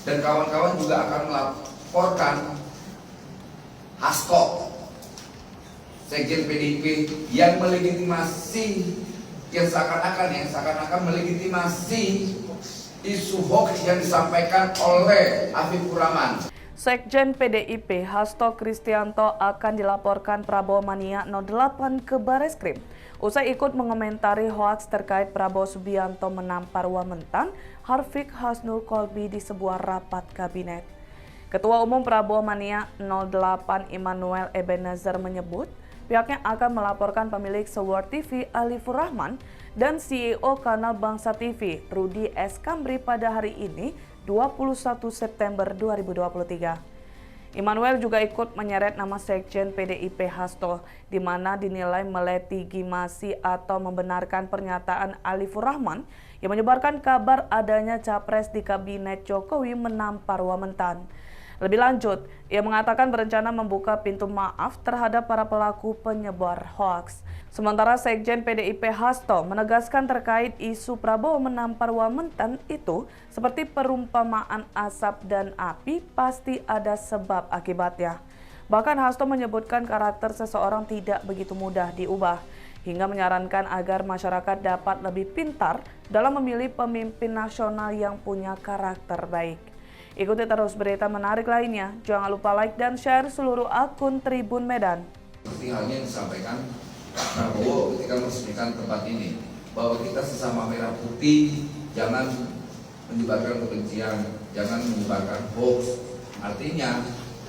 dan kawan-kawan juga akan melaporkan Hasto, Sekjen PDIP yang melegitimasi, yang seakan-akan melegitimasi isu hoax yang disampaikan oleh Afifur Rahman. Sekjen PDIP Hasto Kristianto akan dilaporkan Prabowo Mania 08 ke Bareskrim. Usai ikut mengomentari hoaks terkait Prabowo Subianto menampar Wamentan Harfiq Hasnul Kolbi di sebuah rapat kabinet. Ketua Umum Prabowo Mania 08 Immanuel Ebenezer menyebut pihaknya akan melaporkan pemilik Sword TV Alifur Rahman dan CEO Kanal Bangsa TV Rudi S. Kambri pada hari ini 21 September 2023. Immanuel juga ikut menyeret nama Sekjen PDIP Hasto, di mana dinilai melegitimasi atau membenarkan pernyataan Alifur Rahman yang menyebarkan kabar adanya capres di kabinet Jokowi menampar Wamentan. Lebih lanjut, ia mengatakan berencana membuka pintu maaf terhadap para pelaku penyebar hoaks. Sementara Sekjen PDIP Hasto menegaskan terkait isu Prabowo menampar Wamentan itu seperti perumpamaan asap dan api pasti ada sebab akibatnya. Bahkan Hasto menyebutkan karakter seseorang tidak begitu mudah diubah, hingga menyarankan agar masyarakat dapat lebih pintar dalam memilih pemimpin nasional yang punya karakter baik. Ikuti terus berita menarik lainnya. Jangan lupa like dan share seluruh akun Tribun Medan. Seperti halnya yang disampaikan Pak Prabowo ketika meresmikan tempat ini, bahwa kita sesama merah putih jangan menyebarkan kebencian, jangan menyebarkan hoax. Artinya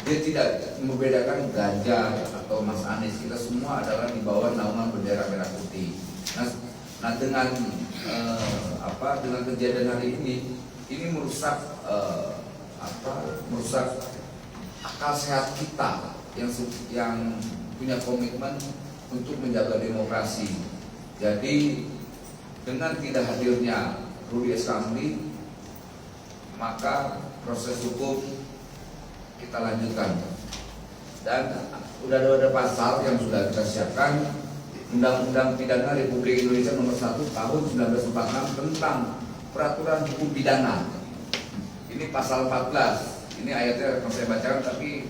dia tidak membedakan Ganjar atau Mas Anies. Kita semua adalah di bawah naungan bendera merah putih. Nah dengan kejadian hari ini merusak akal sehat kita yang punya komitmen untuk menjaga demokrasi. Jadi dengan tidak hadirnya Rudi S. Kambri, maka proses hukum kita lanjutkan. Dan sudah ada pasal yang sudah kita siapkan, Undang-Undang Pidana Republik Indonesia Nomor 1 Tahun 1946 tentang Peraturan Hukum Pidana. Ini pasal 14. Ini ayatnya akan saya bacakan, tapi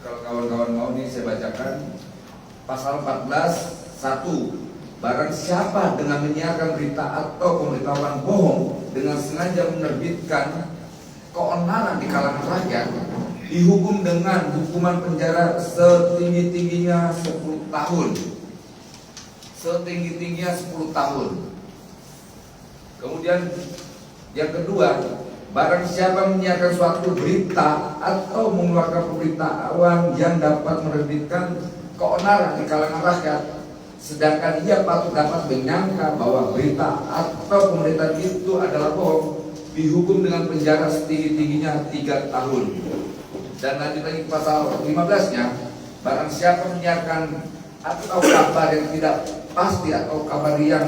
kalau kawan-kawan mau nih saya bacakan. Pasal 14 1. Barang siapa dengan menyiarkan berita atau pemberitahuan bohong dengan sengaja menerbitkan keonaran di kalangan rakyat, dihukum dengan hukuman penjara setinggi-tingginya 10 tahun. Setinggi-tingginya 10 tahun. Kemudian yang kedua, barang siapa menyiarkan suatu berita atau mengeluarkan pemberitahuan yang dapat menerbitkan keonaran di kalangan rakyat, sedangkan ia patut dapat menyangka bahwa berita atau pemberitaan itu adalah bohong, dihukum dengan penjara setinggi-tingginya 3 tahun. Dan lanjut lagi pasal 15-nya, barang siapa menyiarkan atau kabar yang tidak pasti atau kabar yang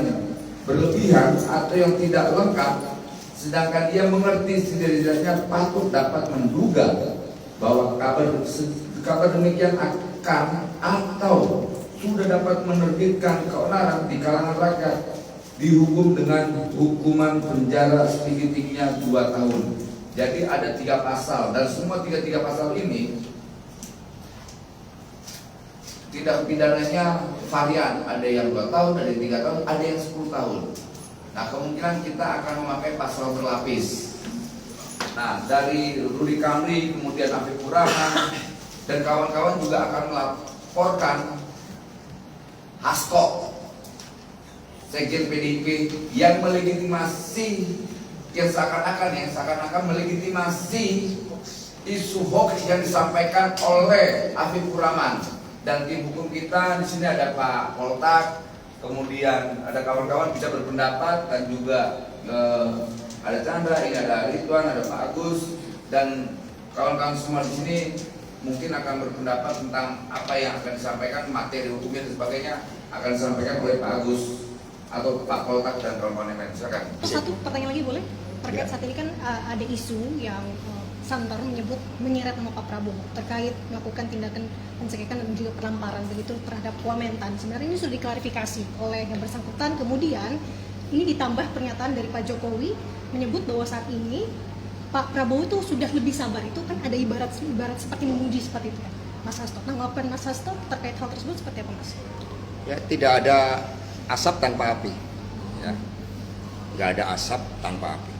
berlebihan atau yang tidak lengkap, sedangkan dia mengerti setidaknya patut dapat menduga bahwa kabar demikian akan atau sudah dapat menerbitkan keonaran di kalangan rakyat, dihukum dengan hukuman penjara setinggi-tingginya 2 tahun. Jadi ada 3 pasal, dan semua tiga pasal ini tindak pidananya varian, ada yang 2 tahun, ada yang 3 tahun, ada yang 10 tahun. Nah, kemungkinan kita akan memakai pasal berlapis. Nah, dari Rudi Kambri, kemudian Afifur Rahman, dan kawan-kawan juga akan melaporkan Hasto, Sekjen PDIP yang melegitimasi, yang seakan-akan melegitimasi isu hoax yang disampaikan oleh Afifur Rahman. Dan tim hukum kita di sini ada Pak Poltak, kemudian ada kawan-kawan bisa berpendapat, dan juga ada Chandra, ini ada Ridwan, ada Pak Agus, dan kawan-kawan semua di sini mungkin akan berpendapat tentang apa yang akan disampaikan, materi hukumnya dan sebagainya akan disampaikan oleh Pak Agus atau Pak Poltak dan kawan-kawan yang lain. Silakan. Satu pertanyaan lagi boleh? Terkait saat ini kan ada isu yang santer menyeret nama Pak Prabowo terkait melakukan tindakan pencegahan dan juga pelamparan begitu terhadap Wamentan. Sebenarnya ini sudah diklarifikasi oleh yang bersangkutan, kemudian ini ditambah pernyataan dari Pak Jokowi menyebut bahwa saat ini Pak Prabowo itu sudah lebih sabar. Itu kan ada ibarat seperti memuji seperti itu ya, Mas Hasto. Tanggapan Mas Hasto terkait hal tersebut seperti apa, Mas? Ya, tidak ada asap tanpa api. Ya, nggak ada asap tanpa api.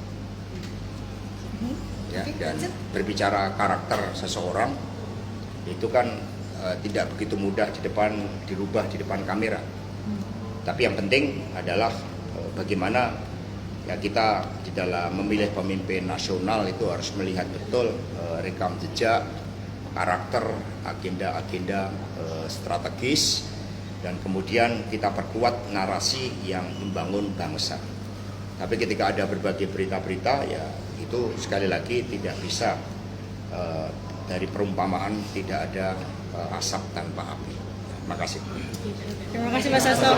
Ya, Oke, dan lanjut. berbicara karakter seseorang itu kan tidak begitu mudah dirubah di depan kamera. Tapi yang penting adalah bagaimana ya kita di dalam memilih pemimpin nasional itu harus melihat betul rekam jejak, karakter, agenda-agenda strategis, dan kemudian kita perkuat narasi yang membangun bangsa. Tapi ketika ada berbagai berita-berita, ya itu sekali lagi tidak bisa dari perumpamaan tidak ada asap tanpa api. Terima kasih. Terima kasih Mas Hasto.